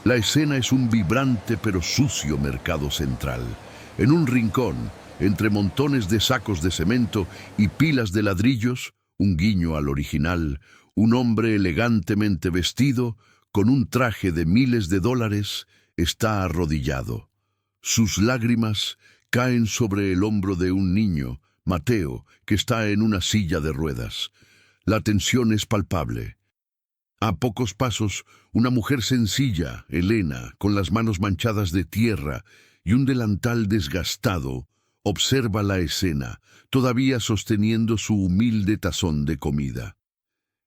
La escena es un vibrante pero sucio mercado central. En un rincón, entre montones de sacos de cemento y pilas de ladrillos, un guiño al original, un hombre elegantemente vestido, con un traje de miles de dólares, está arrodillado. Sus lágrimas caen sobre el hombro de un niño, Mateo, que está en una silla de ruedas. La tensión es palpable. A pocos pasos, una mujer sencilla, Elena, con las manos manchadas de tierra y un delantal desgastado, observa la escena, todavía sosteniendo su humilde tazón de comida.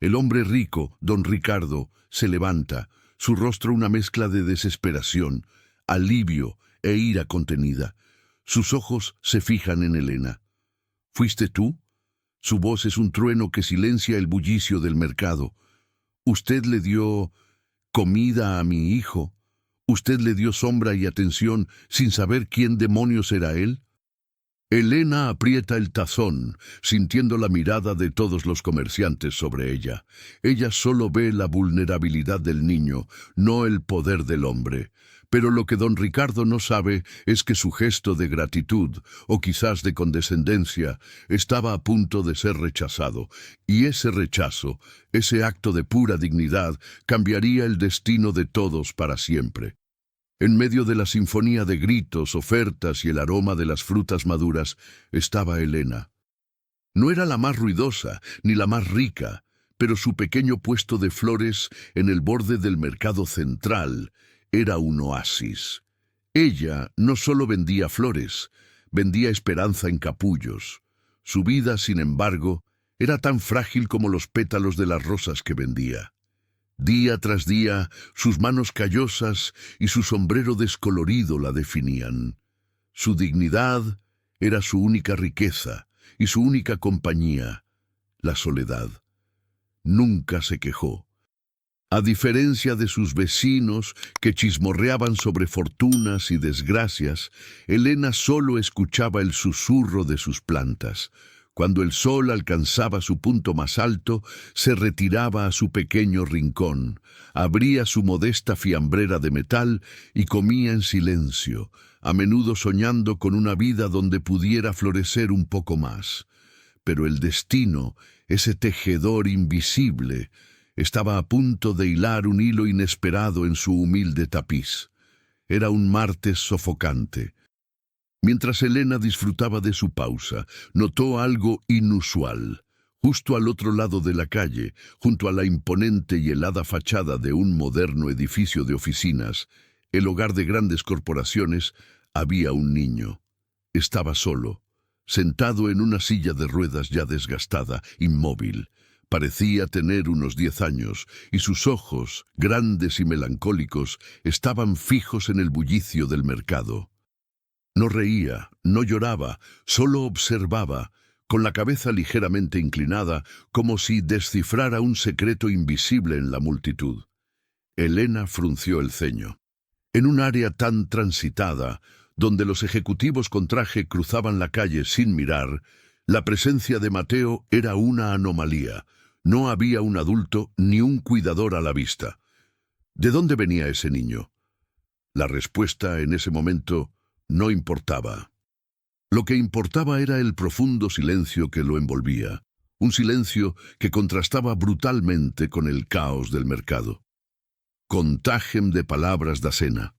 El hombre rico, don Ricardo, se levanta, su rostro una mezcla de desesperación, alivio e ira contenida. Sus ojos se fijan en Elena. ¿Fuiste tú? Su voz es un trueno que silencia el bullicio del mercado. Usted le dio comida a mi hijo. Usted le dio sombra y atención sin saber quién demonios era él. Elena aprieta el tazón, sintiendo la mirada de todos los comerciantes sobre ella. Ella solo ve la vulnerabilidad del niño, no el poder del hombre. Pero lo que don Ricardo no sabe es que su gesto de gratitud, o quizás de condescendencia, estaba a punto de ser rechazado, y ese rechazo, ese acto de pura dignidad, cambiaría el destino de todos para siempre. En medio de la sinfonía de gritos, ofertas y el aroma de las frutas maduras, estaba Elena. No era la más ruidosa, ni la más rica, pero su pequeño puesto de flores en el borde del mercado central era un oasis. Ella no solo vendía flores, vendía esperanza en capullos. Su vida, sin embargo, era tan frágil como los pétalos de las rosas que vendía. Día tras día, sus manos callosas y su sombrero descolorido la definían. Su dignidad era su única riqueza y su única compañía, la soledad. Nunca se quejó. A diferencia de sus vecinos que chismorreaban sobre fortunas y desgracias, Elena solo escuchaba el susurro de sus plantas. Cuando el sol alcanzaba su punto más alto, se retiraba a su pequeño rincón, abría su modesta fiambrera de metal y comía en silencio, a menudo soñando con una vida donde pudiera florecer un poco más. Pero el destino, ese tejedor invisible, estaba a punto de hilar un hilo inesperado en su humilde tapiz. Era un martes sofocante. Mientras Elena disfrutaba de su pausa, notó algo inusual. Justo al otro lado de la calle, junto a la imponente y helada fachada de un moderno edificio de oficinas, el hogar de grandes corporaciones, había un niño. Estaba solo, sentado en una silla de ruedas ya desgastada, inmóvil. Parecía tener unos 10 años, y sus ojos, grandes y melancólicos, estaban fijos en el bullicio del mercado. No reía, no lloraba, solo observaba, con la cabeza ligeramente inclinada, como si descifrara un secreto invisible en la multitud. Elena frunció el ceño. En un área tan transitada, donde los ejecutivos con traje cruzaban la calle sin mirar, la presencia de Mateo era una anomalía. No había un adulto ni un cuidador a la vista. ¿De dónde venía ese niño? La respuesta en ese momento no importaba. Lo que importaba era el profundo silencio que lo envolvía, un silencio que contrastaba brutalmente con el caos del mercado. Contagem de palabras da cena.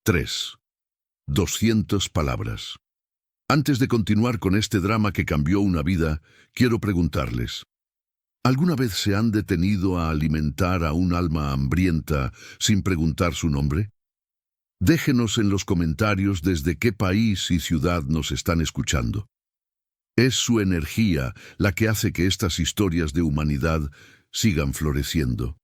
3. 200 palabras. Antes de continuar con este drama que cambió una vida, quiero preguntarles, ¿alguna vez se han detenido a alimentar a un alma hambrienta sin preguntar su nombre? Déjenos en los comentarios desde qué país y ciudad nos están escuchando. Es su energía la que hace que estas historias de humanidad sigan floreciendo.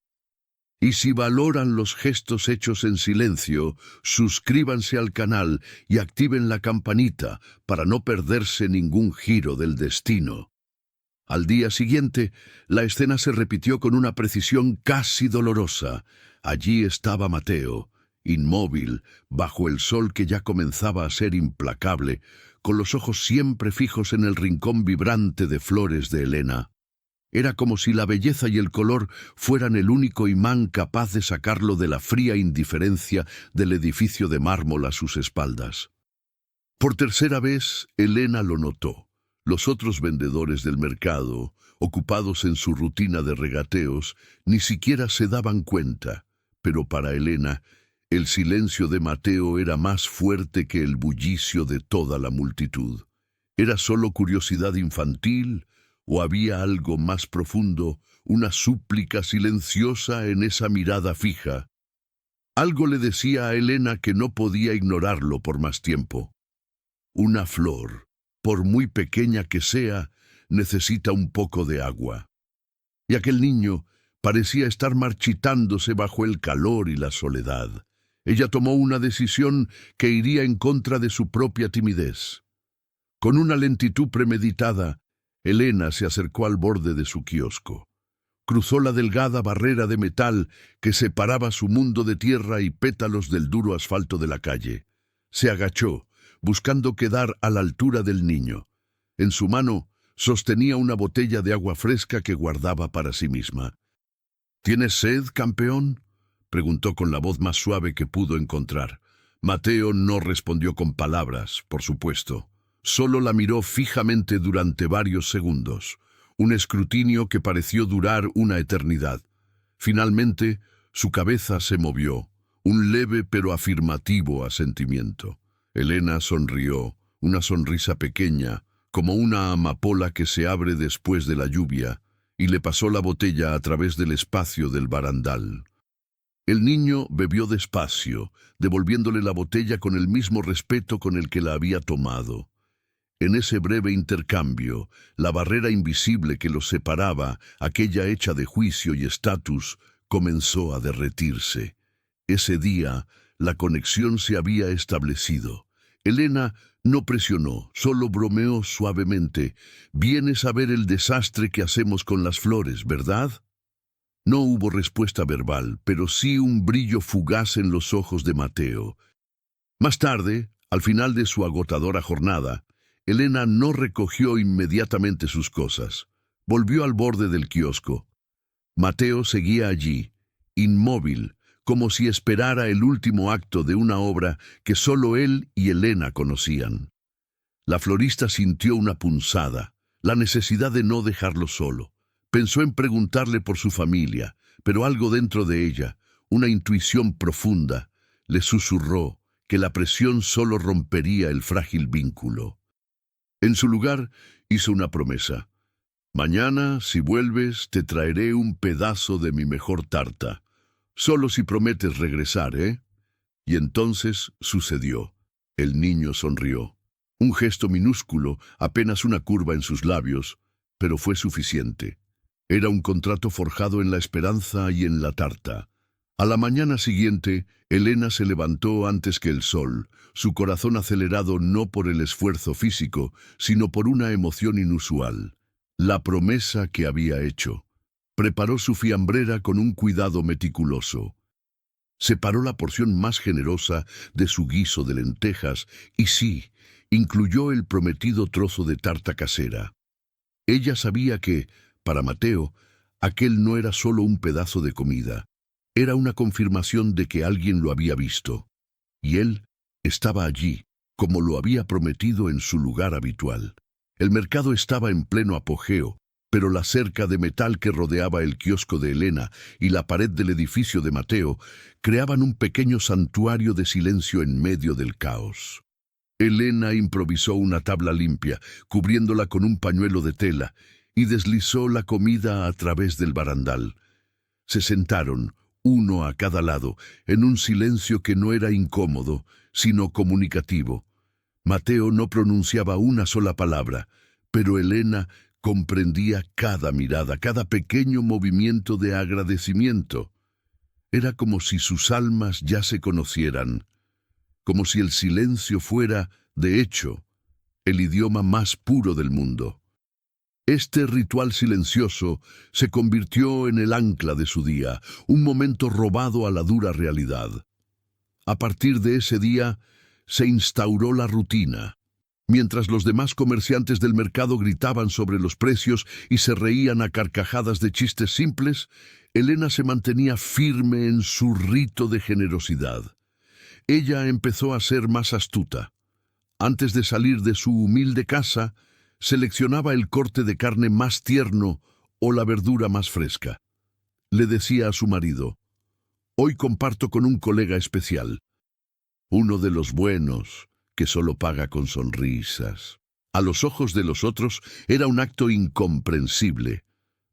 Y si valoran los gestos hechos en silencio, suscríbanse al canal y activen la campanita para no perderse ningún giro del destino. Al día siguiente, la escena se repitió con una precisión casi dolorosa. Allí estaba Mateo, inmóvil, bajo el sol que ya comenzaba a ser implacable, con los ojos siempre fijos en el rincón vibrante de flores de Elena. Era como si la belleza y el color fueran el único imán capaz de sacarlo de la fría indiferencia del edificio de mármol a sus espaldas. Por tercera vez, Elena lo notó. Los otros vendedores del mercado, ocupados en su rutina de regateos, ni siquiera se daban cuenta, pero para Elena, el silencio de Mateo era más fuerte que el bullicio de toda la multitud. ¿Era solo curiosidad infantil o había algo más profundo, una súplica silenciosa en esa mirada fija? Algo le decía a Elena que no podía ignorarlo por más tiempo. Una flor, por muy pequeña que sea, necesita un poco de agua. Y aquel niño parecía estar marchitándose bajo el calor y la soledad. Ella tomó una decisión que iría en contra de su propia timidez. Con una lentitud premeditada, Elena se acercó al borde de su kiosco. Cruzó la delgada barrera de metal que separaba su mundo de tierra y pétalos del duro asfalto de la calle. Se agachó, buscando quedar a la altura del niño. En su mano sostenía una botella de agua fresca que guardaba para sí misma. ¿Tienes sed, campeón?, preguntó con la voz más suave que pudo encontrar. Mateo no respondió con palabras, por supuesto. Solo la miró fijamente durante varios segundos, un escrutinio que pareció durar una eternidad. Finalmente, su cabeza se movió, un leve pero afirmativo asentimiento. Elena sonrió, una sonrisa pequeña, como una amapola que se abre después de la lluvia, y le pasó la botella a través del espacio del barandal. El niño bebió despacio, devolviéndole la botella con el mismo respeto con el que la había tomado. En ese breve intercambio, la barrera invisible que los separaba, aquella hecha de juicio y estatus, comenzó a derretirse. Ese día, la conexión se había establecido. Elena no presionó, solo bromeó suavemente. «Vienes a ver el desastre que hacemos con las flores, ¿verdad?» No hubo respuesta verbal, pero sí un brillo fugaz en los ojos de Mateo. Más tarde, al final de su agotadora jornada, Elena no recogió inmediatamente sus cosas. Volvió al borde del kiosco. Mateo seguía allí, inmóvil, como si esperara el último acto de una obra que solo él y Elena conocían. La florista sintió una punzada, la necesidad de no dejarlo solo. Pensó en preguntarle por su familia, pero algo dentro de ella, una intuición profunda, le susurró que la presión solo rompería el frágil vínculo. En su lugar, hizo una promesa. «Mañana, si vuelves, te traeré un pedazo de mi mejor tarta. Solo si prometes regresar, ¿eh?» Y entonces sucedió. El niño sonrió. Un gesto minúsculo, apenas una curva en sus labios, pero fue suficiente. Era un contrato forjado en la esperanza y en la tarta. A la mañana siguiente, Elena se levantó antes que el sol, su corazón acelerado no por el esfuerzo físico, sino por una emoción inusual, la promesa que había hecho. Preparó su fiambrera con un cuidado meticuloso. Separó la porción más generosa de su guiso de lentejas y sí, incluyó el prometido trozo de tarta casera. Ella sabía que, para Mateo, aquel no era solo un pedazo de comida. Era una confirmación de que alguien lo había visto. Y él estaba allí, como lo había prometido en su lugar habitual. El mercado estaba en pleno apogeo, pero la cerca de metal que rodeaba el kiosco de Elena y la pared del edificio de Mateo creaban un pequeño santuario de silencio en medio del caos. Elena improvisó una tabla limpia, cubriéndola con un pañuelo de tela, y deslizó la comida a través del barandal. Se sentaron, uno a cada lado, en un silencio que no era incómodo, sino comunicativo. Mateo no pronunciaba una sola palabra, pero Elena comprendía cada mirada, cada pequeño movimiento de agradecimiento. Era como si sus almas ya se conocieran, como si el silencio fuera, de hecho, el idioma más puro del mundo. Este ritual silencioso se convirtió en el ancla de su día, un momento robado a la dura realidad. A partir de ese día, se instauró la rutina. Mientras los demás comerciantes del mercado gritaban sobre los precios y se reían a carcajadas de chistes simples, Elena se mantenía firme en su rito de generosidad. Ella empezó a ser más astuta. Antes de salir de su humilde casa, seleccionaba el corte de carne más tierno o la verdura más fresca. Le decía a su marido: «Hoy comparto con un colega especial, uno de los buenos, que solo paga con sonrisas». A los ojos de los otros era un acto incomprensible.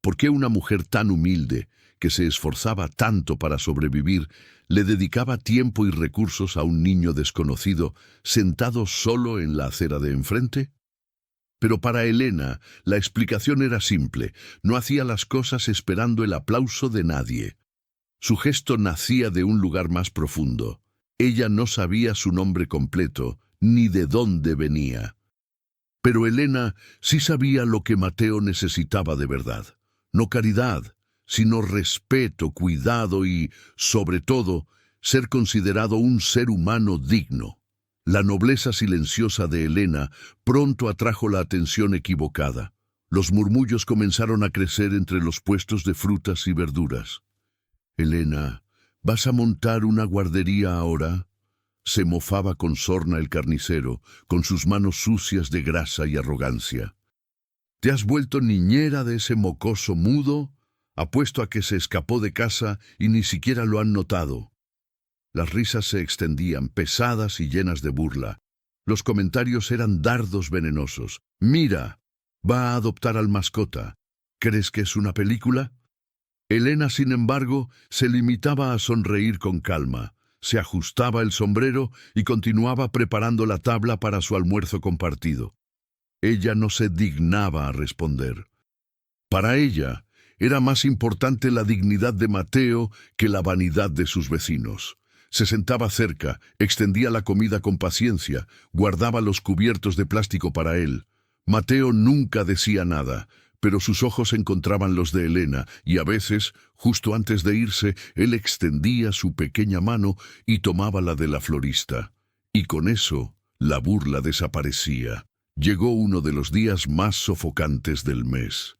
¿Por qué una mujer tan humilde, que se esforzaba tanto para sobrevivir, le dedicaba tiempo y recursos a un niño desconocido, sentado solo en la acera de enfrente? Pero para Elena, la explicación era simple: no hacía las cosas esperando el aplauso de nadie. Su gesto nacía de un lugar más profundo. Ella no sabía su nombre completo, ni de dónde venía. Pero Elena sí sabía lo que Mateo necesitaba de verdad. No caridad, sino respeto, cuidado y, sobre todo, ser considerado un ser humano digno. La nobleza silenciosa de Elena pronto atrajo la atención equivocada. Los murmullos comenzaron a crecer entre los puestos de frutas y verduras. «Elena, ¿vas a montar una guardería ahora?», se mofaba con sorna el carnicero, con sus manos sucias de grasa y arrogancia. «¿Te has vuelto niñera de ese mocoso mudo? Apuesto a que se escapó de casa y ni siquiera lo han notado». Las risas se extendían, pesadas y llenas de burla. Los comentarios eran dardos venenosos. «Mira, va a adoptar al mascota. ¿Crees que es una película?». Elena, sin embargo, se limitaba a sonreír con calma. Se ajustaba el sombrero y continuaba preparando la tabla para su almuerzo compartido. Ella no se dignaba a responder. Para ella, era más importante la dignidad de Mateo que la vanidad de sus vecinos. Se sentaba cerca, extendía la comida con paciencia, guardaba los cubiertos de plástico para él. Mateo nunca decía nada, pero sus ojos encontraban los de Elena, y a veces, justo antes de irse, él extendía su pequeña mano y tomaba la de la florista. Y con eso, la burla desaparecía. Llegó uno de los días más sofocantes del mes.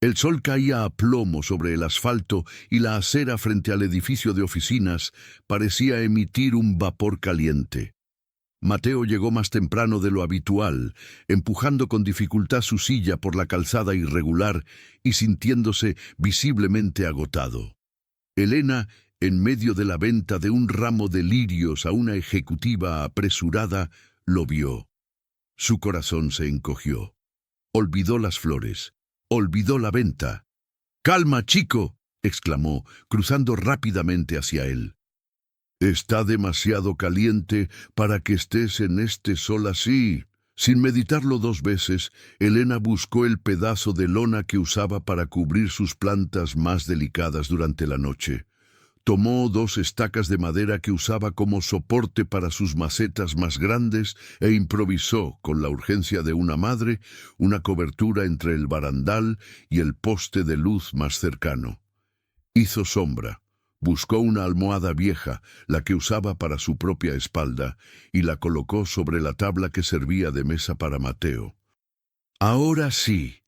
El sol caía a plomo sobre el asfalto y la acera frente al edificio de oficinas parecía emitir un vapor caliente. Mateo llegó más temprano de lo habitual, empujando con dificultad su silla por la calzada irregular y sintiéndose visiblemente agotado. Elena, en medio de la venta de un ramo de lirios a una ejecutiva apresurada, lo vio. Su corazón se encogió. Olvidó las flores. Olvidó la venta. «¡Calma, chico!», exclamó, cruzando rápidamente hacia él. «Está demasiado caliente para que estés en este sol así». Sin meditarlo 2 veces, Elena buscó el pedazo de lona que usaba para cubrir sus plantas más delicadas durante la noche. Tomó 2 estacas de madera que usaba como soporte para sus macetas más grandes e improvisó, con la urgencia de una madre, una cobertura entre el barandal y el poste de luz más cercano. Hizo sombra. Buscó una almohada vieja, la que usaba para su propia espalda, y la colocó sobre la tabla que servía de mesa para Mateo. «Ahora sí»,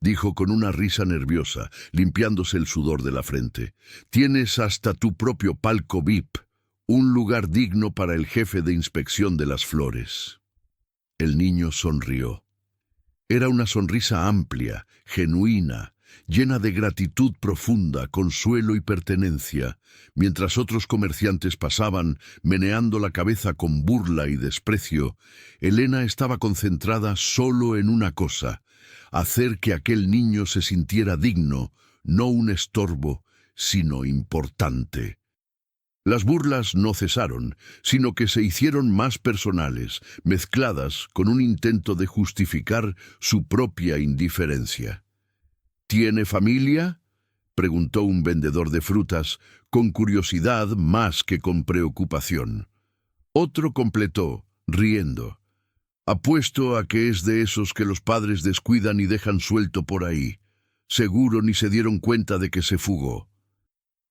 dijo con una risa nerviosa, limpiándose el sudor de la frente. «Tienes hasta tu propio palco VIP, un lugar digno para el jefe de inspección de las flores». El niño sonrió. Era una sonrisa amplia, genuina, llena de gratitud profunda, consuelo y pertenencia, mientras otros comerciantes pasaban, meneando la cabeza con burla y desprecio. Elena estaba concentrada solo en una cosa: hacer que aquel niño se sintiera digno, no un estorbo, sino importante. Las burlas no cesaron, sino que se hicieron más personales, mezcladas con un intento de justificar su propia indiferencia. «¿Tiene familia?», preguntó un vendedor de frutas, con curiosidad más que con preocupación. Otro completó, riendo: «Apuesto a que es de esos que los padres descuidan y dejan suelto por ahí. Seguro ni se dieron cuenta de que se fugó».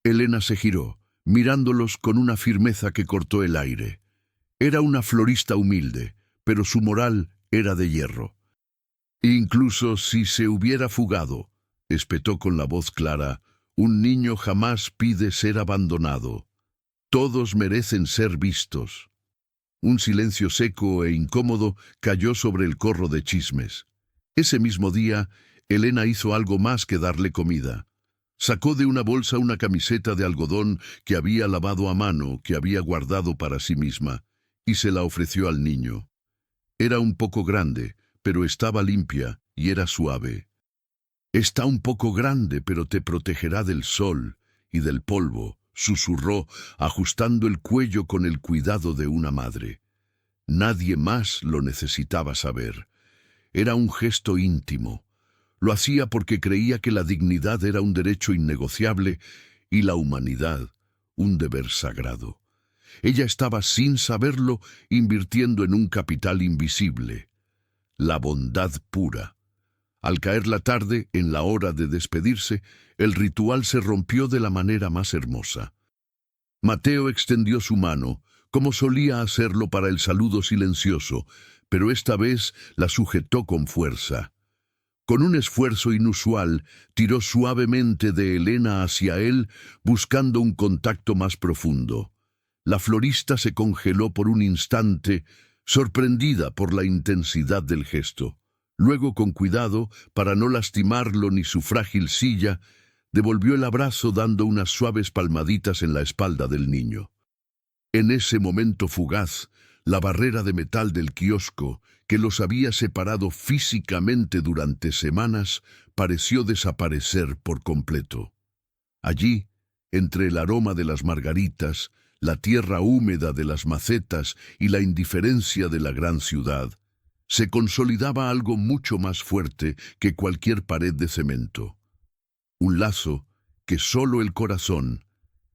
Elena se giró, mirándolos con una firmeza que cortó el aire. Era una florista humilde, pero su moral era de hierro. Incluso si se hubiera fugado, espetó con la voz clara, un niño jamás pide ser abandonado. Todos merecen ser vistos. Un silencio seco e incómodo cayó sobre el corro de chismes. Ese mismo día, Elena hizo algo más que darle comida. Sacó de una bolsa una camiseta de algodón que había lavado a mano, que había guardado para sí misma, y se la ofreció al niño. Era un poco grande, pero estaba limpia y era suave. «Está un poco grande, pero te protegerá del sol y del polvo», susurró, ajustando el cuello con el cuidado de una madre. Nadie más lo necesitaba saber. Era un gesto íntimo. Lo hacía porque creía que la dignidad era un derecho innegociable y la humanidad un deber sagrado. Ella estaba, sin saberlo, invirtiendo en un capital invisible, la bondad pura. Al caer la tarde, en la hora de despedirse, el ritual se rompió de la manera más hermosa. Mateo extendió su mano, como solía hacerlo para el saludo silencioso, pero esta vez la sujetó con fuerza. Con un esfuerzo inusual, tiró suavemente de Elena hacia él, buscando un contacto más profundo. La florista se congeló por un instante, sorprendida por la intensidad del gesto. Luego, con cuidado, para no lastimarlo ni su frágil silla, devolvió el abrazo dando unas suaves palmaditas en la espalda del niño. En ese momento fugaz, la barrera de metal del kiosco, que los había separado físicamente durante semanas, pareció desaparecer por completo. Allí, entre el aroma de las margaritas, la tierra húmeda de las macetas y la indiferencia de la gran ciudad, se consolidaba algo mucho más fuerte que cualquier pared de cemento. Un lazo que solo el corazón,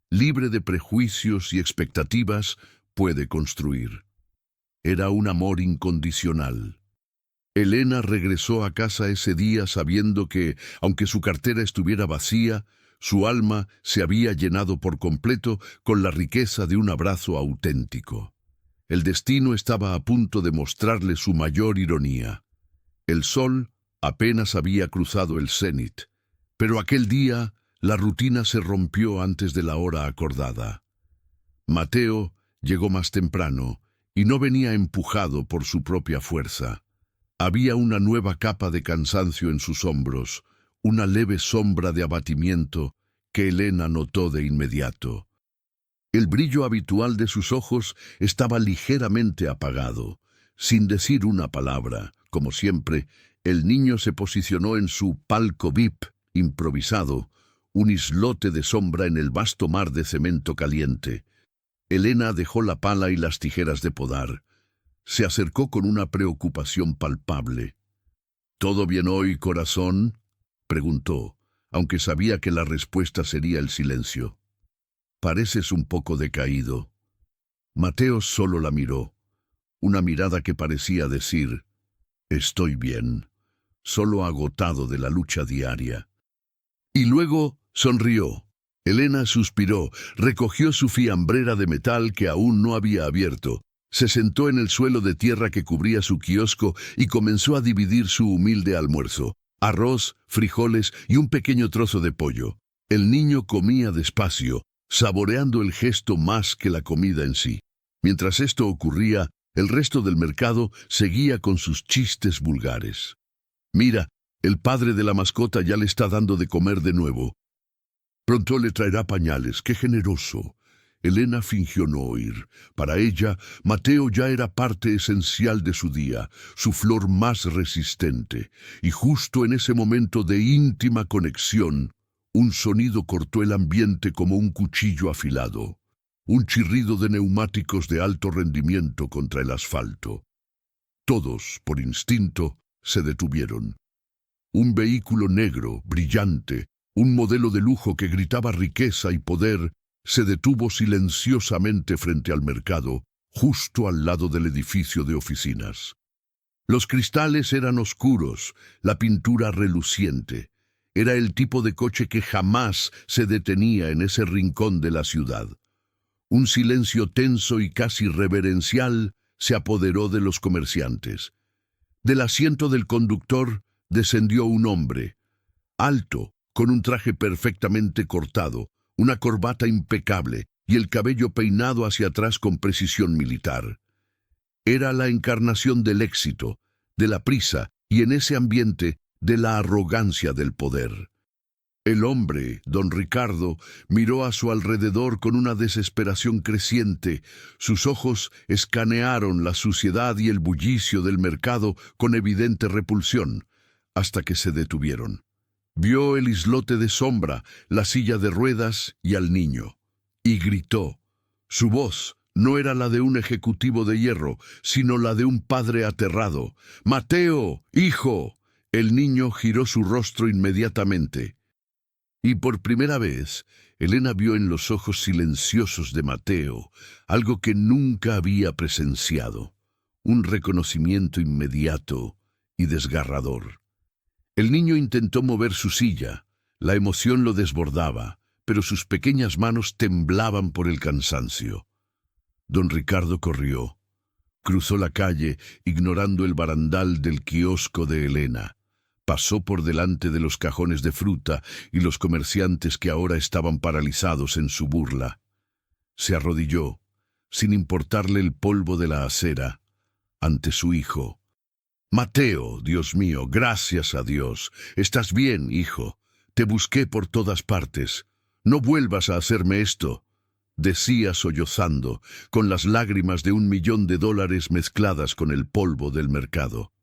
libre de prejuicios y expectativas, puede construir. Era un amor incondicional. Elena regresó a casa ese día sabiendo que, aunque su cartera estuviera vacía, su alma se había llenado por completo con la riqueza de un abrazo auténtico. El destino estaba a punto de mostrarle su mayor ironía. El sol apenas había cruzado el cenit, pero aquel día la rutina se rompió antes de la hora acordada. Mateo llegó más temprano y no venía empujado por su propia fuerza. Había una nueva capa de cansancio en sus hombros, una leve sombra de abatimiento que Elena notó de inmediato. El brillo habitual de sus ojos estaba ligeramente apagado. Sin decir una palabra, como siempre, el niño se posicionó en su palco VIP improvisado, un islote de sombra en el vasto mar de cemento caliente. Elena dejó la pala y las tijeras de podar. Se acercó con una preocupación palpable. «¿Todo bien hoy, corazón?», preguntó, aunque sabía que la respuesta sería el silencio. «Pareces un poco decaído». Mateo solo la miró, una mirada que parecía decir, «Estoy bien, solo agotado de la lucha diaria». Y luego sonrió. Elena suspiró, recogió su fiambrera de metal que aún no había abierto, se sentó en el suelo de tierra que cubría su kiosco y comenzó a dividir su humilde almuerzo: arroz, frijoles y un pequeño trozo de pollo. El niño comía despacio, saboreando el gesto más que la comida en sí. Mientras esto ocurría, el resto del mercado seguía con sus chistes vulgares. «Mira, el padre de la mascota ya le está dando de comer de nuevo. Pronto le traerá pañales, qué generoso». Elena fingió no oír. Para ella, Mateo ya era parte esencial de su día, su flor más resistente. Y justo en ese momento de íntima conexión, un sonido cortó el ambiente como un cuchillo afilado. Un chirrido de neumáticos de alto rendimiento contra el asfalto. Todos, por instinto, se detuvieron. Un vehículo negro, brillante, un modelo de lujo que gritaba riqueza y poder, se detuvo silenciosamente frente al mercado, justo al lado del edificio de oficinas. Los cristales eran oscuros, la pintura reluciente. Era el tipo de coche que jamás se detenía en ese rincón de la ciudad. Un silencio tenso y casi reverencial se apoderó de los comerciantes. Del asiento del conductor descendió un hombre, alto, con un traje perfectamente cortado, una corbata impecable y el cabello peinado hacia atrás con precisión militar. Era la encarnación del éxito, de la prisa y en ese ambiente de la arrogancia del poder. El hombre, don Ricardo, miró a su alrededor con una desesperación creciente. Sus ojos escanearon la suciedad y el bullicio del mercado con evidente repulsión, hasta que se detuvieron. Vio el islote de sombra, la silla de ruedas y al niño, y gritó. Su voz no era la de un ejecutivo de hierro, sino la de un padre aterrado. «¡Mateo, hijo!». El niño giró su rostro inmediatamente. Y por primera vez, Elena vio en los ojos silenciosos de Mateo algo que nunca había presenciado, un reconocimiento inmediato y desgarrador. El niño intentó mover su silla, la emoción lo desbordaba, pero sus pequeñas manos temblaban por el cansancio. Don Ricardo corrió, cruzó la calle ignorando el barandal del kiosco de Elena. Pasó por delante de los cajones de fruta y los comerciantes que ahora estaban paralizados en su burla. Se arrodilló, sin importarle el polvo de la acera, ante su hijo. «Mateo, Dios mío, gracias a Dios. ¿Estás bien, hijo? Te busqué por todas partes. No vuelvas a hacerme esto», decía sollozando, con las lágrimas de $1.000.000 mezcladas con el polvo del mercado.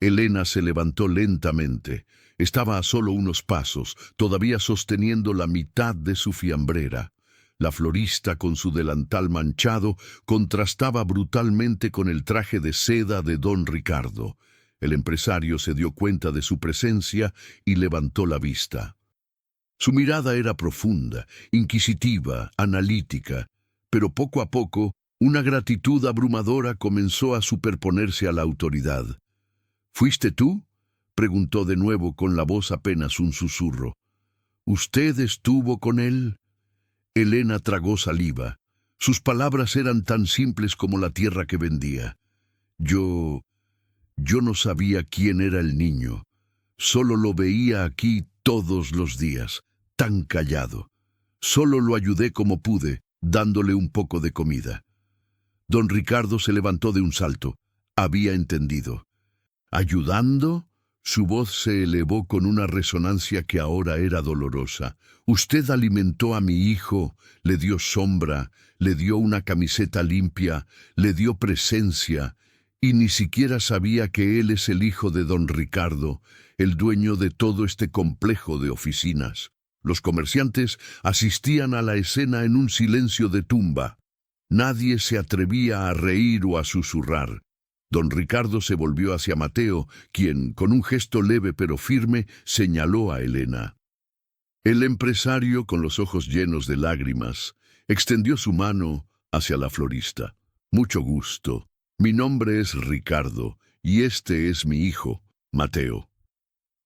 Elena se levantó lentamente. Estaba a solo unos pasos, todavía sosteniendo la mitad de su fiambrera. La florista, con su delantal manchado, contrastaba brutalmente con el traje de seda de don Ricardo. El empresario se dio cuenta de su presencia y levantó la vista. Su mirada era profunda, inquisitiva, analítica, pero poco a poco una gratitud abrumadora comenzó a superponerse a la autoridad. «¿Fuiste tú?», preguntó de nuevo con la voz apenas un susurro. «¿Usted estuvo con él?». Elena tragó saliva. Sus palabras eran tan simples como la tierra que vendía. Yo no sabía quién era el niño. Solo lo veía aquí todos los días, tan callado. Solo lo ayudé como pude, dándole un poco de comida». Don Ricardo se levantó de un salto. Había entendido. «¿Ayudando?». Su voz se elevó con una resonancia que ahora era dolorosa. «Usted alimentó a mi hijo, le dio sombra, le dio una camiseta limpia, le dio presencia, y ni siquiera sabía que él es el hijo de don Ricardo, el dueño de todo este complejo de oficinas». Los comerciantes asistían a la escena en un silencio de tumba. Nadie se atrevía a reír o a susurrar. Don Ricardo se volvió hacia Mateo, quien, con un gesto leve pero firme, señaló a Elena. El empresario, con los ojos llenos de lágrimas, extendió su mano hacia la florista. «Mucho gusto. Mi nombre es Ricardo, y este es mi hijo, Mateo».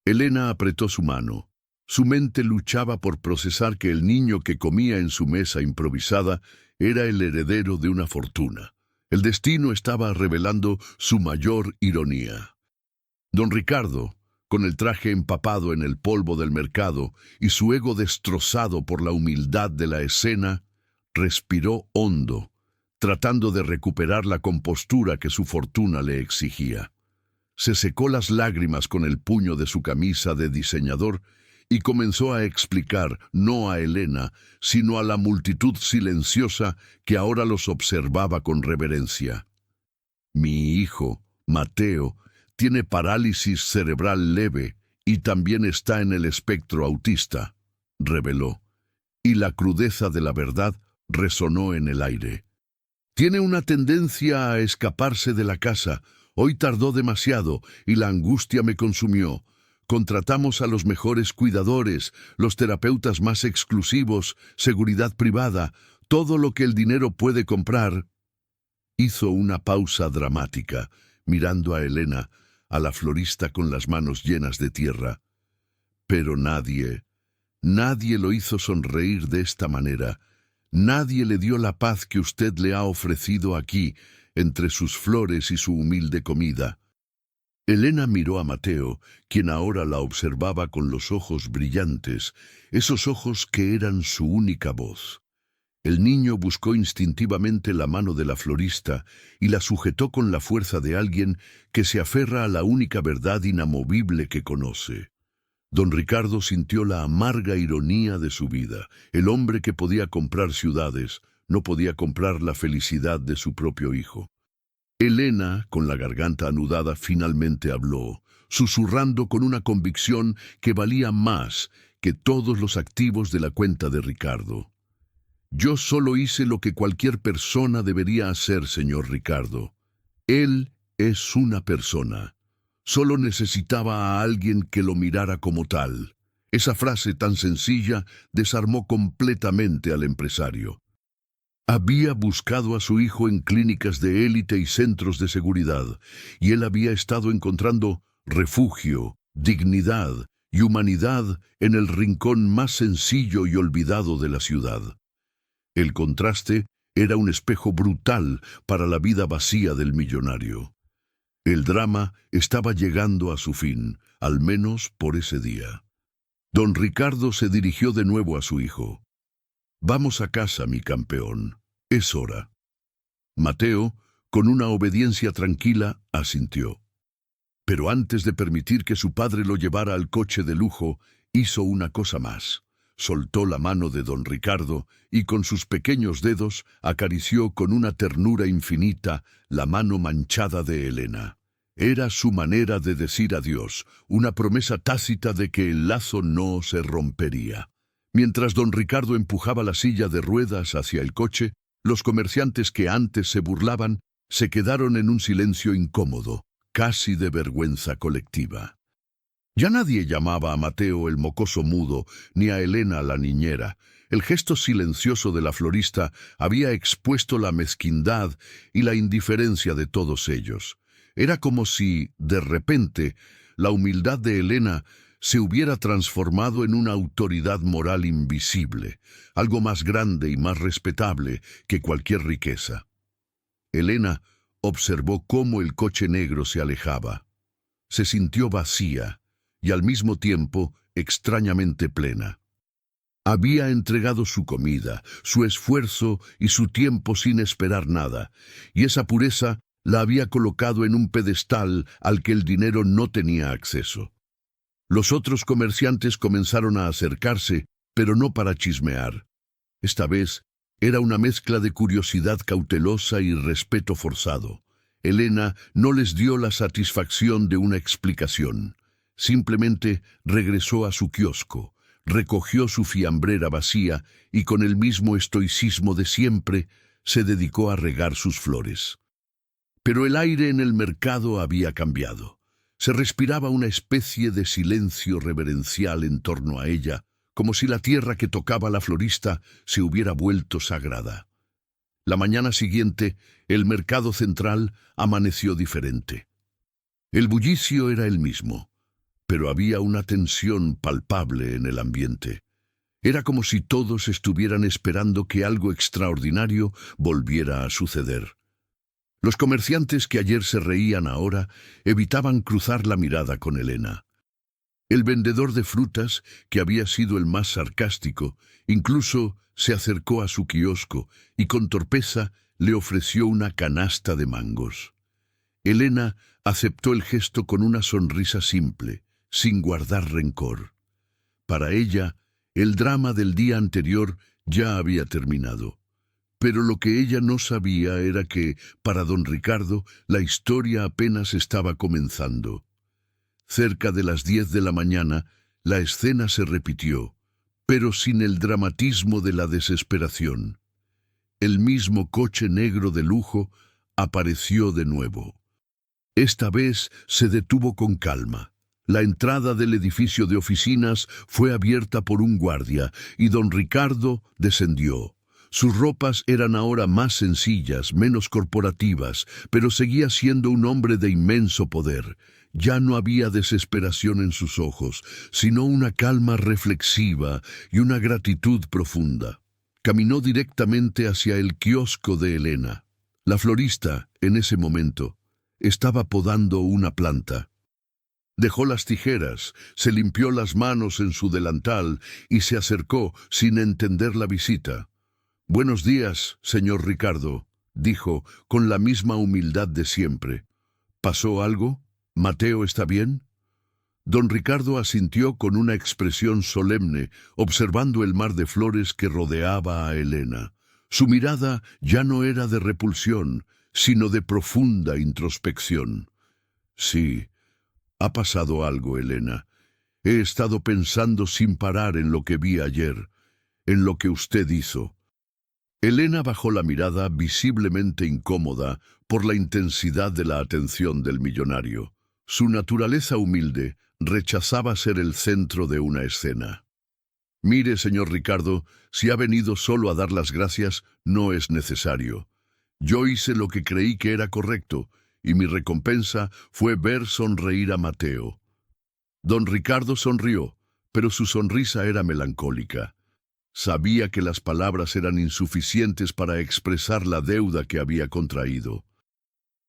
Elena apretó su mano. Su mente luchaba por procesar que el niño que comía en su mesa improvisada era el heredero de una fortuna. El destino estaba revelando su mayor ironía. Don Ricardo, con el traje empapado en el polvo del mercado y su ego destrozado por la humildad de la escena, respiró hondo, tratando de recuperar la compostura que su fortuna le exigía. Se secó las lágrimas con el puño de su camisa de diseñador y comenzó a explicar, no a Elena, sino a la multitud silenciosa que ahora los observaba con reverencia. «Mi hijo, Mateo, tiene parálisis cerebral leve y también está en el espectro autista», reveló, y la crudeza de la verdad resonó en el aire. «Tiene una tendencia a escaparse de la casa. Hoy tardó demasiado y la angustia me consumió. Contratamos a los mejores cuidadores, los terapeutas más exclusivos, seguridad privada, todo lo que el dinero puede comprar». Hizo una pausa dramática, mirando a Elena, a la florista con las manos llenas de tierra. Pero nadie lo hizo sonreír de esta manera. Nadie le dio la paz que usted le ha ofrecido aquí, entre sus flores y su humilde comida. Elena miró a Mateo, quien ahora la observaba con los ojos brillantes, esos ojos que eran su única voz. El niño buscó instintivamente la mano de la florista y la sujetó con la fuerza de alguien que se aferra a la única verdad inamovible que conoce. Don Ricardo sintió la amarga ironía de su vida. El hombre que podía comprar ciudades no podía comprar la felicidad de su propio hijo. Elena, con la garganta anudada, finalmente habló, susurrando con una convicción que valía más que todos los activos de la cuenta de Ricardo. Yo solo hice lo que cualquier persona debería hacer, señor Ricardo. Él es una persona. Solo necesitaba a alguien que lo mirara como tal. Esa frase tan sencilla desarmó completamente al empresario. Había buscado a su hijo en clínicas de élite y centros de seguridad, y él había estado encontrando refugio, dignidad y humanidad en el rincón más sencillo y olvidado de la ciudad. El contraste era un espejo brutal para la vida vacía del millonario. El drama estaba llegando a su fin, al menos por ese día. Don Ricardo se dirigió de nuevo a su hijo. «Vamos a casa, mi campeón. Es hora». Mateo, con una obediencia tranquila, asintió. Pero antes de permitir que su padre lo llevara al coche de lujo, hizo una cosa más. Soltó la mano de don Ricardo y con sus pequeños dedos acarició con una ternura infinita la mano manchada de Elena. Era su manera de decir adiós, una promesa tácita de que el lazo no se rompería. Mientras don Ricardo empujaba la silla de ruedas hacia el coche, los comerciantes que antes se burlaban se quedaron en un silencio incómodo, casi de vergüenza colectiva. Ya nadie llamaba a Mateo el mocoso mudo, ni a Elena la niñera. El gesto silencioso de la florista había expuesto la mezquindad y la indiferencia de todos ellos. Era como si, de repente, la humildad de Elena se hubiera transformado en una autoridad moral invisible, algo más grande y más respetable que cualquier riqueza. Elena observó cómo el coche negro se alejaba. Se sintió vacía y al mismo tiempo extrañamente plena. Había entregado su comida, su esfuerzo y su tiempo sin esperar nada, y esa pureza la había colocado en un pedestal al que el dinero no tenía acceso. Los otros comerciantes comenzaron a acercarse, pero no para chismear. Esta vez era una mezcla de curiosidad cautelosa y respeto forzado. Elena no les dio la satisfacción de una explicación. Simplemente regresó a su kiosco, recogió su fiambrera vacía y con el mismo estoicismo de siempre se dedicó a regar sus flores. Pero el aire en el mercado había cambiado. Se respiraba una especie de silencio reverencial en torno a ella, como si la tierra que tocaba la florista se hubiera vuelto sagrada. La mañana siguiente, el mercado central amaneció diferente. El bullicio era el mismo, pero había una tensión palpable en el ambiente. Era como si todos estuvieran esperando que algo extraordinario volviera a suceder. Los comerciantes que ayer se reían ahora evitaban cruzar la mirada con Elena. El vendedor de frutas, que había sido el más sarcástico, incluso se acercó a su kiosco y con torpeza le ofreció una canasta de mangos. Elena aceptó el gesto con una sonrisa simple, sin guardar rencor. Para ella, el drama del día anterior ya había terminado. Pero lo que ella no sabía era que, para don Ricardo, la historia apenas estaba comenzando. Cerca de las 10 de la mañana, la escena se repitió, pero sin el dramatismo de la desesperación. El mismo coche negro de lujo apareció de nuevo. Esta vez se detuvo con calma. La entrada del edificio de oficinas fue abierta por un guardia y don Ricardo descendió. Sus ropas eran ahora más sencillas, menos corporativas, pero seguía siendo un hombre de inmenso poder. Ya no había desesperación en sus ojos, sino una calma reflexiva y una gratitud profunda. Caminó directamente hacia el kiosco de Elena. La florista, en ese momento, estaba podando una planta. Dejó las tijeras, se limpió las manos en su delantal y se acercó sin entender la visita. «Buenos días, señor Ricardo», dijo con la misma humildad de siempre. «¿Pasó algo? ¿Mateo está bien?» Don Ricardo asintió con una expresión solemne, observando el mar de flores que rodeaba a Elena. Su mirada ya no era de repulsión, sino de profunda introspección. «Sí, ha pasado algo, Elena. He estado pensando sin parar en lo que vi ayer, en lo que usted hizo». Elena bajó la mirada visiblemente incómoda por la intensidad de la atención del millonario. Su naturaleza humilde rechazaba ser el centro de una escena. «Mire, señor Ricardo, si ha venido solo a dar las gracias, no es necesario. Yo hice lo que creí que era correcto, y mi recompensa fue ver sonreír a Mateo». Don Ricardo sonrió, pero su sonrisa era melancólica. Sabía que las palabras eran insuficientes para expresar la deuda que había contraído.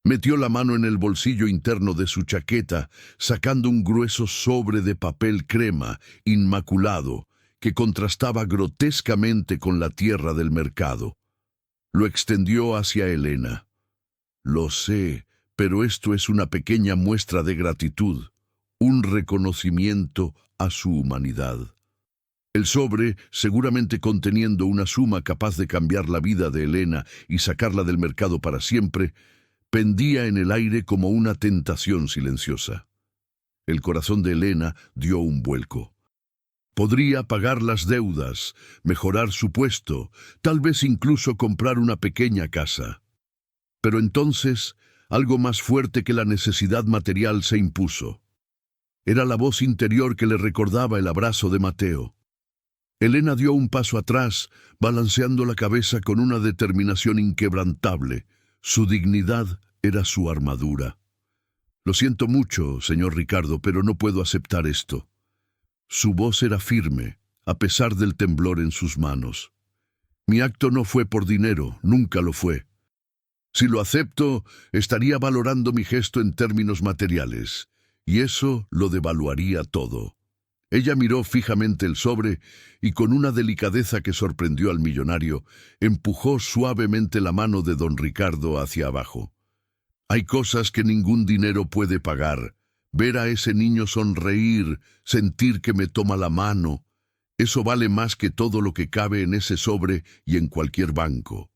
Metió la mano en el bolsillo interno de su chaqueta, sacando un grueso sobre de papel crema, inmaculado, que contrastaba grotescamente con la tierra del mercado. Lo extendió hacia Elena. «Lo sé, pero esto es una pequeña muestra de gratitud, un reconocimiento a su humanidad». El sobre, seguramente conteniendo una suma capaz de cambiar la vida de Elena y sacarla del mercado para siempre, pendía en el aire como una tentación silenciosa. El corazón de Elena dio un vuelco. Podría pagar las deudas, mejorar su puesto, tal vez incluso comprar una pequeña casa. Pero entonces, algo más fuerte que la necesidad material se impuso. Era la voz interior que le recordaba el abrazo de Mateo. Elena dio un paso atrás, balanceando la cabeza con una determinación inquebrantable. Su dignidad era su armadura. «Lo siento mucho, señor Ricardo, pero no puedo aceptar esto». Su voz era firme, a pesar del temblor en sus manos. «Mi acto no fue por dinero, nunca lo fue. Si lo acepto, estaría valorando mi gesto en términos materiales, y eso lo devaluaría todo». Ella miró fijamente el sobre y con una delicadeza que sorprendió al millonario, empujó suavemente la mano de don Ricardo hacia abajo. «Hay cosas que ningún dinero puede pagar. Ver a ese niño sonreír, sentir que me toma la mano, eso vale más que todo lo que cabe en ese sobre y en cualquier banco».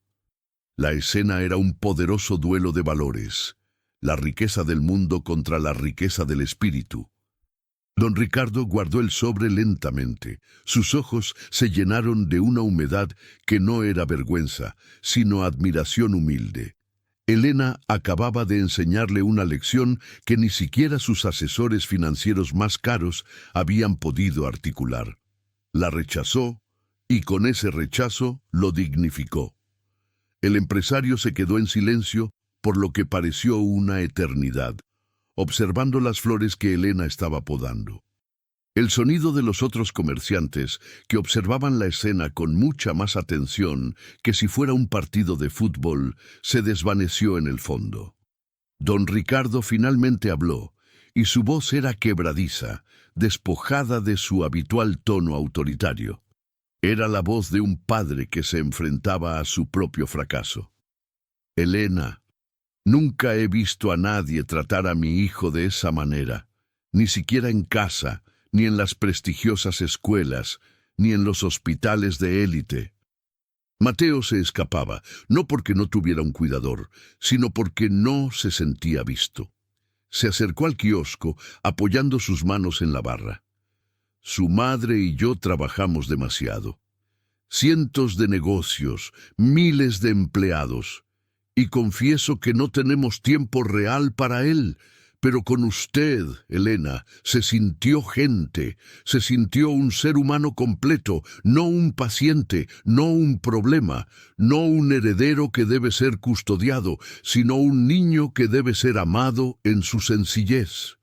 La escena era un poderoso duelo de valores, la riqueza del mundo contra la riqueza del espíritu. Don Ricardo guardó el sobre lentamente. Sus ojos se llenaron de una humedad que no era vergüenza, sino admiración humilde. Elena acababa de enseñarle una lección que ni siquiera sus asesores financieros más caros habían podido articular. La rechazó y con ese rechazo lo dignificó. El empresario se quedó en silencio por lo que pareció una eternidad, observando las flores que Elena estaba podando. El sonido de los otros comerciantes, que observaban la escena con mucha más atención que si fuera un partido de fútbol, se desvaneció en el fondo. Don Ricardo finalmente habló, y su voz era quebradiza, despojada de su habitual tono autoritario. Era la voz de un padre que se enfrentaba a su propio fracaso. «Elena, nunca he visto a nadie tratar a mi hijo de esa manera, ni siquiera en casa, ni en las prestigiosas escuelas, ni en los hospitales de élite». Mateo se escapaba, no porque no tuviera un cuidador, sino porque no se sentía visto. Se acercó al kiosco, apoyando sus manos en la barra. «Su madre y yo trabajamos demasiado. Cientos de negocios, miles de empleados. Y confieso que no tenemos tiempo real para él, pero con usted, Elena, se sintió gente, se sintió un ser humano completo, no un paciente, no un problema, no un heredero que debe ser custodiado, sino un niño que debe ser amado en su sencillez».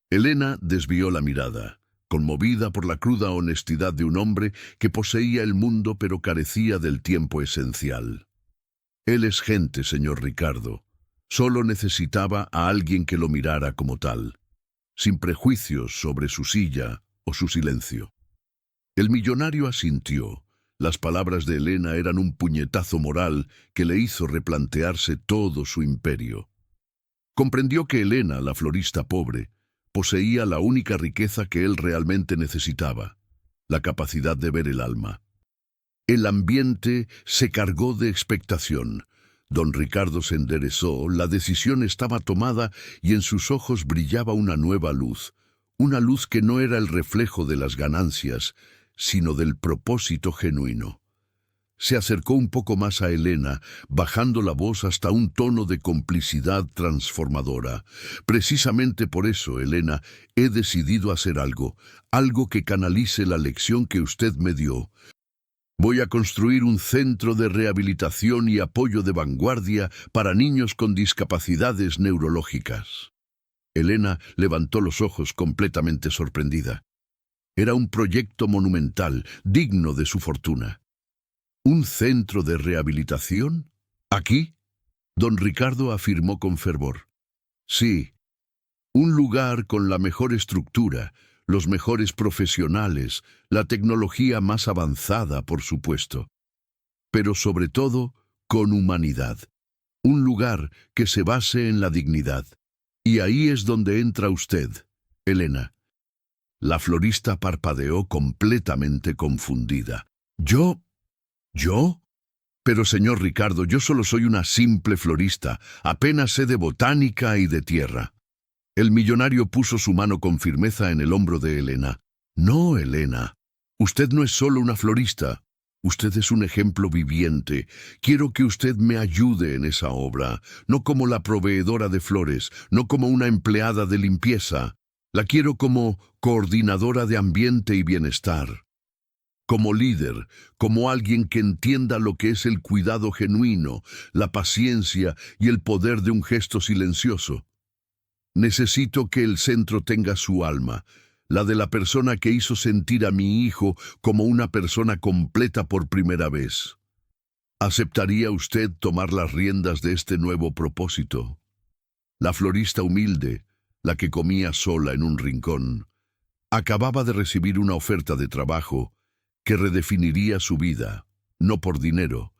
Elena desvió la mirada, conmovida por la cruda honestidad de un hombre que poseía el mundo pero carecía del tiempo esencial. «Él es gente, señor Ricardo. Solo necesitaba a alguien que lo mirara como tal». sin prejuicios sobre su silla o su silencio. El millonario asintió. Las palabras de Elena eran un puñetazo moral que le hizo replantearse todo su imperio. Comprendió que Elena, la florista pobre, poseía la única riqueza que él realmente necesitaba, la capacidad de ver el alma. El ambiente se cargó de expectación. Don Ricardo se enderezó, la decisión estaba tomada y en sus ojos brillaba una nueva luz, una luz que no era el reflejo de las ganancias, sino del propósito genuino. Se acercó un poco más a Elena, bajando la voz hasta un tono de complicidad transformadora. Precisamente por eso, Elena, he decidido hacer algo que canalice la lección que usted me dio. Voy a construir un centro de rehabilitación y apoyo de vanguardia para niños con discapacidades neurológicas. Elena levantó los ojos completamente sorprendida. Era un proyecto monumental, digno de su fortuna. ¿Un centro de rehabilitación? ¿Aquí? Don Ricardo afirmó con fervor. Sí, un lugar con la mejor estructura, los mejores profesionales, la tecnología más avanzada, por supuesto. Pero sobre todo, con humanidad. Un lugar que se base en la dignidad. Y ahí es donde entra usted, Elena. La florista parpadeó completamente confundida. ¿Yo? ¿Yo? Pero señor Ricardo, yo solo soy una simple florista, apenas sé de botánica y de tierra. El millonario puso su mano con firmeza en el hombro de Elena. No, Elena, usted no es solo una florista. Usted es un ejemplo viviente. Quiero que usted me ayude en esa obra, no como la proveedora de flores, no como una empleada de limpieza. La quiero como coordinadora de ambiente y bienestar. Como líder, como alguien que entienda lo que es el cuidado genuino, la paciencia y el poder de un gesto silencioso. Necesito que el centro tenga su alma, la de la persona que hizo sentir a mi hijo como una persona completa por primera vez. ¿Aceptaría usted tomar las riendas de este nuevo propósito? La florista humilde, la que comía sola en un rincón, acababa de recibir una oferta de trabajo que redefiniría su vida, no por dinero,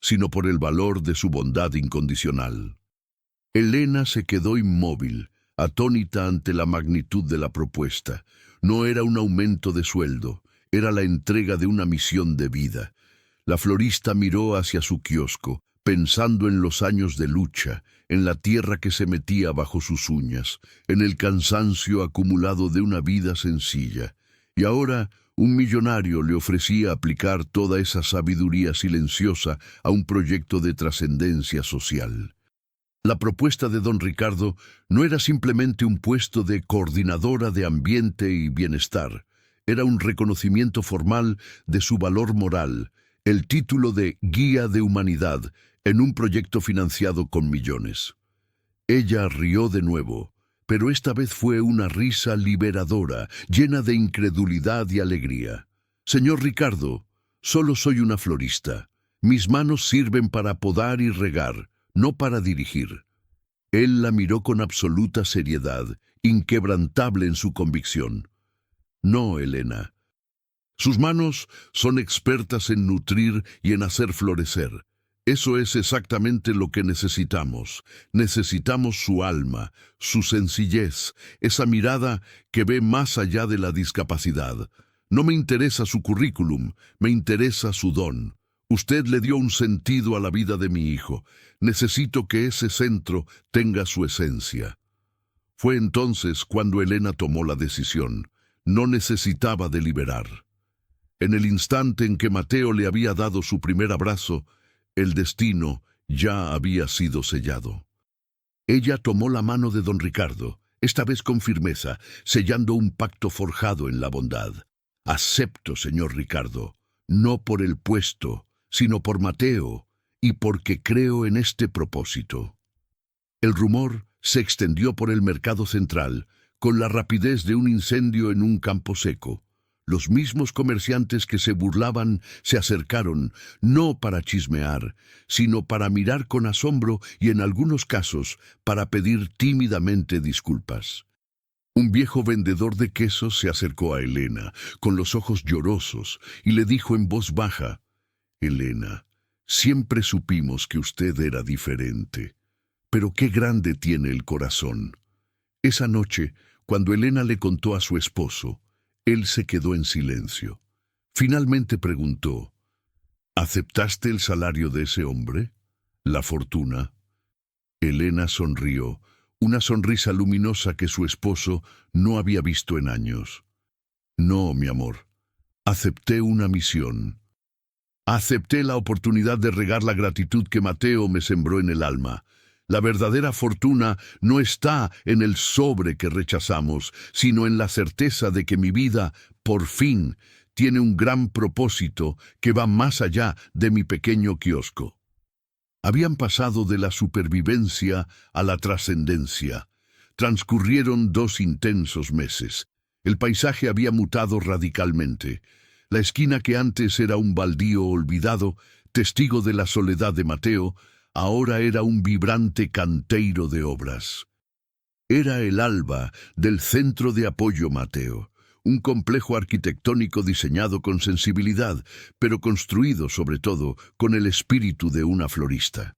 sino por el valor de su bondad incondicional. Elena se quedó inmóvil, atónita ante la magnitud de la propuesta. No era un aumento de sueldo, era la entrega de una misión de vida. La florista miró hacia su kiosco, pensando en los años de lucha, en la tierra que se metía bajo sus uñas, en el cansancio acumulado de una vida sencilla. Y ahora un millonario le ofrecía aplicar toda esa sabiduría silenciosa a un proyecto de trascendencia social. La propuesta de don Ricardo no era simplemente un puesto de coordinadora de ambiente y bienestar, era un reconocimiento formal de su valor moral, el título de Guía de Humanidad en un proyecto financiado con millones. Ella rió de nuevo, pero esta vez fue una risa liberadora, llena de incredulidad y alegría. Señor Ricardo, solo soy una florista. Mis manos sirven para podar y regar, no para dirigir. Él la miró con absoluta seriedad, inquebrantable en su convicción. No, Elena. Sus manos son expertas en nutrir y en hacer florecer. Eso es exactamente lo que necesitamos. Necesitamos su alma, su sencillez, esa mirada que ve más allá de la discapacidad. No me interesa su currículum, me interesa su don. Usted le dio un sentido a la vida de mi hijo. Necesito que ese centro tenga su esencia. Fue entonces cuando Elena tomó la decisión. No necesitaba deliberar. En el instante en que Mateo le había dado su primer abrazo, el destino ya había sido sellado. Ella tomó la mano de don Ricardo, esta vez con firmeza, sellando un pacto forjado en la bondad. Acepto, señor Ricardo, no por el puesto, sino por Mateo, y porque creo en este propósito. El rumor se extendió por el mercado central, con la rapidez de un incendio en un campo seco. Los mismos comerciantes que se burlaban se acercaron, no para chismear, sino para mirar con asombro y en algunos casos para pedir tímidamente disculpas. Un viejo vendedor de quesos se acercó a Elena, con los ojos llorosos, y le dijo en voz baja: «Elena, siempre supimos que usted era diferente, pero qué grande tiene el corazón». Esa noche, cuando Elena le contó a su esposo, él se quedó en silencio. Finalmente preguntó: «¿Aceptaste el salario de ese hombre? ¿La fortuna?». Elena sonrió, una sonrisa luminosa que su esposo no había visto en años. «No, mi amor. Acepté una misión. Acepté la oportunidad de regar la gratitud que Mateo me sembró en el alma. La verdadera fortuna no está en el sobre que rechazamos, sino en la certeza de que mi vida, por fin, tiene un gran propósito que va más allá de mi pequeño kiosco». Habían pasado de la supervivencia a la trascendencia. Transcurrieron 2 intensos meses. El paisaje había mutado radicalmente. La esquina que antes era un baldío olvidado, testigo de la soledad de Mateo, ahora era un vibrante canteiro de obras. Era el alba del Centro de Apoyo Mateo, un complejo arquitectónico diseñado con sensibilidad, pero construido sobre todo con el espíritu de una florista.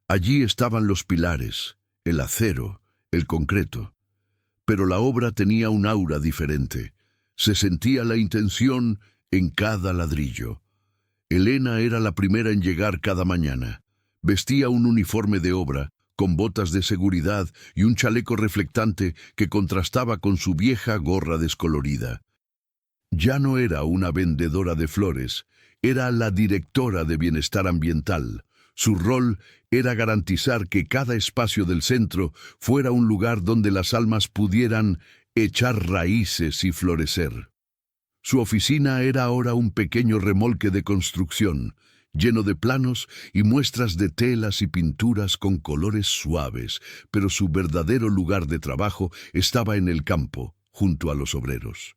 Allí estaban los pilares, el acero, el concreto. Pero la obra tenía un aura diferente. Se sentía la intención en cada ladrillo. Elena era la primera en llegar cada mañana. Vestía un uniforme de obra, con botas de seguridad y un chaleco reflectante que contrastaba con su vieja gorra descolorida. Ya no era una vendedora de flores, era la directora de bienestar ambiental. Su rol era garantizar que cada espacio del centro fuera un lugar donde las almas pudieran echar raíces y florecer. Su oficina era ahora un pequeño remolque de construcción, lleno de planos y muestras de telas y pinturas con colores suaves, pero su verdadero lugar de trabajo estaba en el campo, junto a los obreros.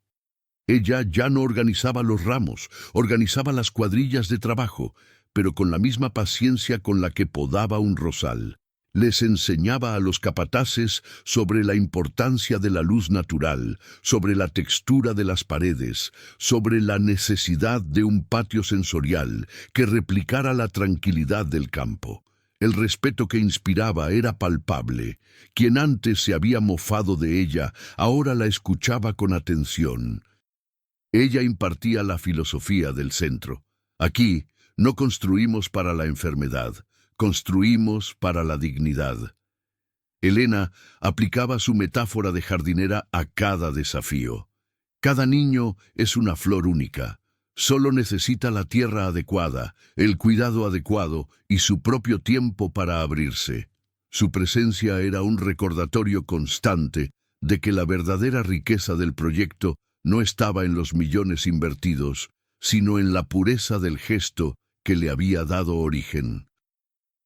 Ella ya no organizaba los ramos, organizaba las cuadrillas de trabajo, pero con la misma paciencia con la que podaba un rosal. Les enseñaba a los capataces sobre la importancia de la luz natural, sobre la textura de las paredes, sobre la necesidad de un patio sensorial que replicara la tranquilidad del campo. El respeto que inspiraba era palpable. Quien antes se había mofado de ella, ahora la escuchaba con atención. Ella impartía la filosofía del centro. Aquí no construimos para la enfermedad, construimos para la dignidad. Elena aplicaba su metáfora de jardinera a cada desafío. Cada niño es una flor única. Solo necesita la tierra adecuada, el cuidado adecuado y su propio tiempo para abrirse. Su presencia era un recordatorio constante de que la verdadera riqueza del proyecto no estaba en los millones invertidos, sino en la pureza del gesto que le había dado origen.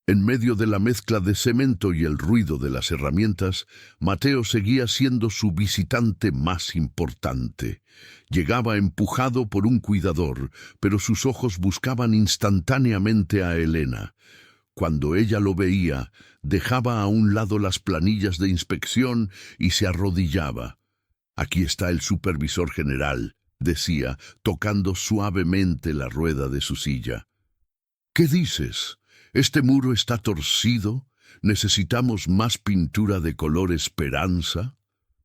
En medio de la mezcla de cemento y el ruido de las herramientas, Mateo seguía siendo su visitante más importante. Llegaba empujado por un cuidador, pero sus ojos buscaban instantáneamente a Elena. Cuando ella lo veía, dejaba a un lado las planillas de inspección y se arrodillaba. «Aquí está el supervisor general», decía, tocando suavemente la rueda de su silla. «¿Qué dices? ¿Este muro está torcido? ¿Necesitamos más pintura de color esperanza?»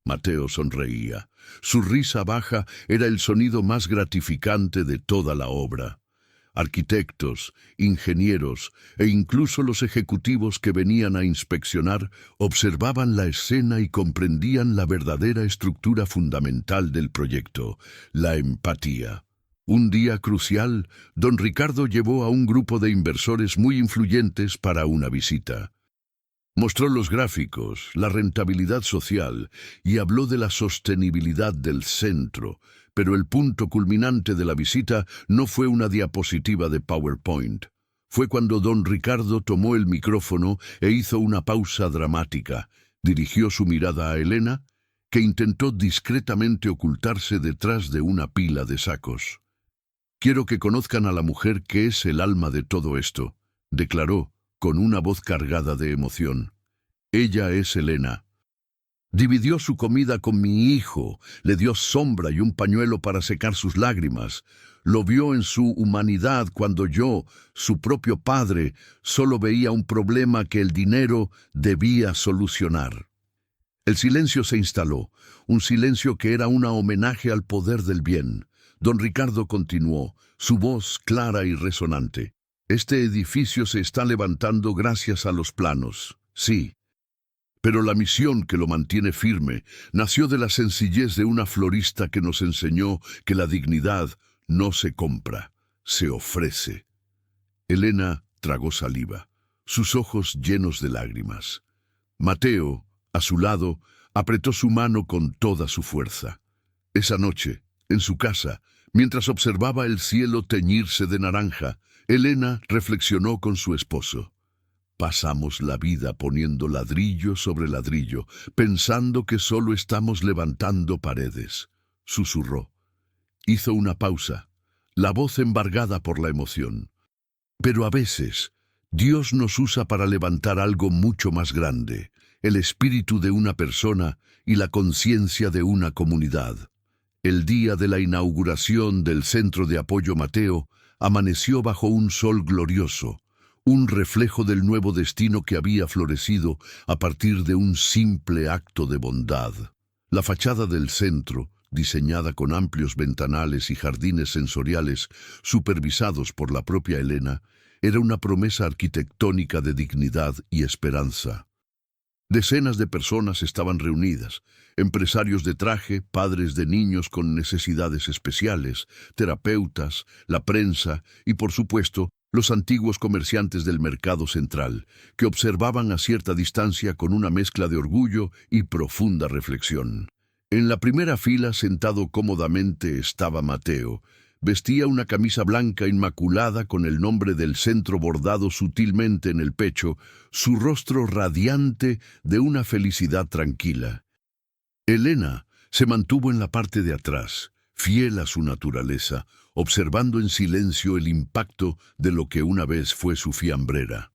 Mateo sonreía. Su risa baja era el sonido más gratificante de toda la obra. Arquitectos, ingenieros e incluso los ejecutivos que venían a inspeccionar observaban la escena y comprendían la verdadera estructura fundamental del proyecto, la empatía. Un día crucial, don Ricardo llevó a un grupo de inversores muy influyentes para una visita. Mostró los gráficos, la rentabilidad social y habló de la sostenibilidad del centro, pero el punto culminante de la visita no fue una diapositiva de PowerPoint. Fue cuando don Ricardo tomó el micrófono e hizo una pausa dramática. Dirigió su mirada a Elena, que intentó discretamente ocultarse detrás de una pila de sacos. «Quiero que conozcan a la mujer que es el alma de todo esto», declaró, con una voz cargada de emoción. «Ella es Elena». Dividió su comida con mi hijo, le dio sombra y un pañuelo para secar sus lágrimas. Lo vio en su humanidad cuando yo, su propio padre, solo veía un problema que el dinero debía solucionar. El silencio se instaló, un silencio que era un homenaje al poder del bien. Don Ricardo continuó, su voz clara y resonante. Este edificio se está levantando gracias a los planos, sí. Pero la misión que lo mantiene firme nació de la sencillez de una florista que nos enseñó que la dignidad no se compra, se ofrece. Elena tragó saliva, sus ojos llenos de lágrimas. Mateo, a su lado, apretó su mano con toda su fuerza. Esa noche, en su casa, mientras observaba el cielo teñirse de naranja, Elena reflexionó con su esposo. Pasamos la vida poniendo ladrillo sobre ladrillo, pensando que solo estamos levantando paredes, susurró. Hizo una pausa, la voz embargada por la emoción. Pero a veces, Dios nos usa para levantar algo mucho más grande, el espíritu de una persona y la conciencia de una comunidad. El día de la inauguración del Centro de Apoyo Mateo amaneció bajo un sol glorioso, un reflejo del nuevo destino que había florecido a partir de un simple acto de bondad. La fachada del centro, diseñada con amplios ventanales y jardines sensoriales supervisados por la propia Elena, era una promesa arquitectónica de dignidad y esperanza. Decenas de personas estaban reunidas, empresarios de traje, padres de niños con necesidades especiales, terapeutas, la prensa y, por supuesto, los antiguos comerciantes del mercado central, que observaban a cierta distancia con una mezcla de orgullo y profunda reflexión. En la primera fila, sentado cómodamente, estaba Mateo. Vestía una camisa blanca inmaculada con el nombre del centro bordado sutilmente en el pecho, su rostro radiante de una felicidad tranquila. Elena se mantuvo en la parte de atrás, fiel a su naturaleza, observando en silencio el impacto de lo que una vez fue su fiambrera.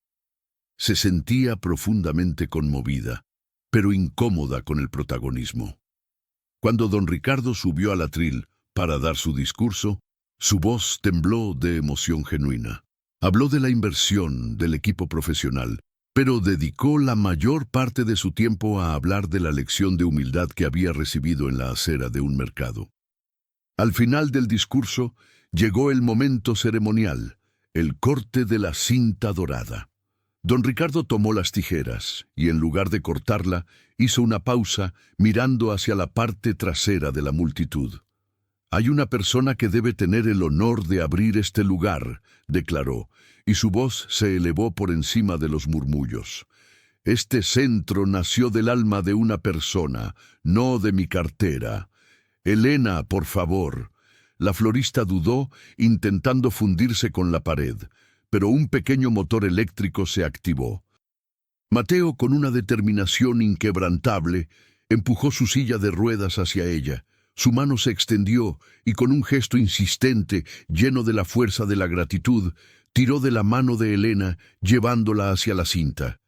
Se sentía profundamente conmovida, pero incómoda con el protagonismo. Cuando don Ricardo subió al atril para dar su discurso, su voz tembló de emoción genuina. Habló de la inversión del equipo profesional, pero dedicó la mayor parte de su tiempo a hablar de la lección de humildad que había recibido en la acera de un mercado. Al final del discurso, llegó el momento ceremonial, el corte de la cinta dorada. Don Ricardo tomó las tijeras y, en lugar de cortarla, hizo una pausa mirando hacia la parte trasera de la multitud. «Hay una persona que debe tener el honor de abrir este lugar», declaró, y su voz se elevó por encima de los murmullos. «Este centro nació del alma de una persona, no de mi cartera. Elena, por favor». La florista dudó, intentando fundirse con la pared, pero un pequeño motor eléctrico se activó. Mateo, con una determinación inquebrantable, empujó su silla de ruedas hacia ella. Su mano se extendió y, con un gesto insistente, lleno de la fuerza de la gratitud, tiró de la mano de Elena, llevándola hacia la cinta.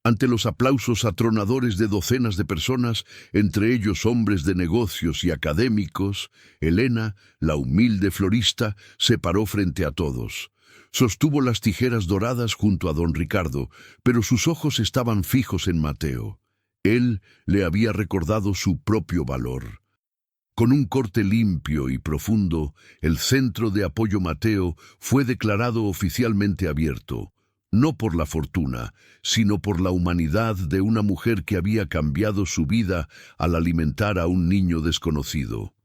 Ante los aplausos atronadores de docenas de personas, entre ellos hombres de negocios y académicos, Elena, la humilde florista, se paró frente a todos. Sostuvo las tijeras doradas junto a don Ricardo, pero sus ojos estaban fijos en Mateo. Él le había recordado su propio valor. Con un corte limpio y profundo, el Centro de Apoyo Mateo fue declarado oficialmente abierto, no por la fortuna, sino por la humanidad de una mujer que había cambiado su vida al alimentar a un niño desconocido.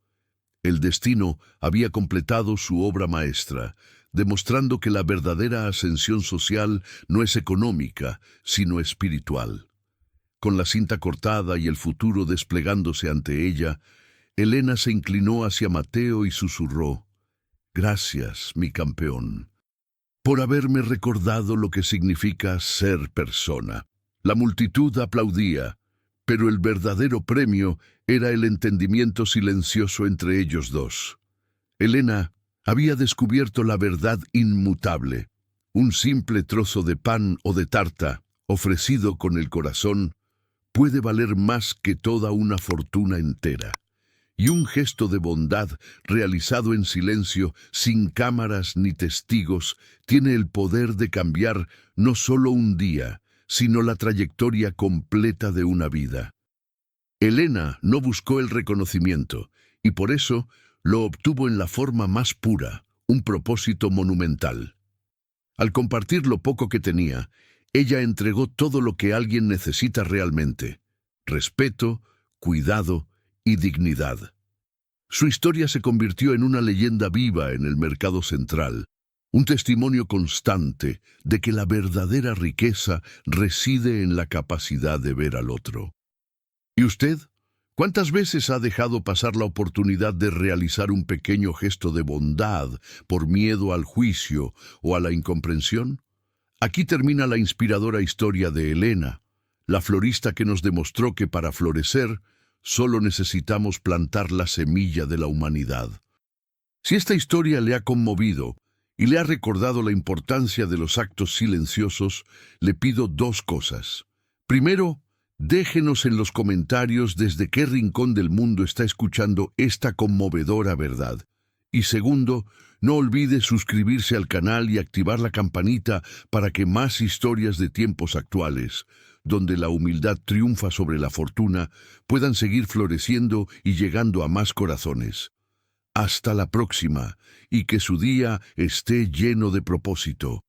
El destino había completado su obra maestra, demostrando que la verdadera ascensión social no es económica, sino espiritual. Con la cinta cortada y el futuro desplegándose ante ella, Elena se inclinó hacia Mateo y susurró: «Gracias, mi campeón, por haberme recordado lo que significa ser persona». La multitud aplaudía, pero el verdadero premio era el entendimiento silencioso entre ellos dos. Elena había descubierto la verdad inmutable. Un simple trozo de pan o de tarta, ofrecido con el corazón, puede valer más que toda una fortuna entera. Y un gesto de bondad realizado en silencio, sin cámaras ni testigos, tiene el poder de cambiar no solo un día, sino la trayectoria completa de una vida. Elena no buscó el reconocimiento, y por eso lo obtuvo en la forma más pura, un propósito monumental. Al compartir lo poco que tenía, ella entregó todo lo que alguien necesita realmente: respeto, cuidado y dignidad. Su historia se convirtió en una leyenda viva en el mercado central, un testimonio constante de que la verdadera riqueza reside en la capacidad de ver al otro. ¿Y usted? ¿Cuántas veces ha dejado pasar la oportunidad de realizar un pequeño gesto de bondad por miedo al juicio o a la incomprensión? Aquí termina la inspiradora historia de Elena, la florista que nos demostró que para florecer solo necesitamos plantar la semilla de la humanidad. Si esta historia le ha conmovido y le ha recordado la importancia de los actos silenciosos, le pido dos cosas. Primero, déjenos en los comentarios desde qué rincón del mundo está escuchando esta conmovedora verdad. Y segundo, no olvide suscribirse al canal y activar la campanita para que más historias de tiempos actuales, donde la humildad triunfa sobre la fortuna, puedan seguir floreciendo y llegando a más corazones. Hasta la próxima, y que su día esté lleno de propósito.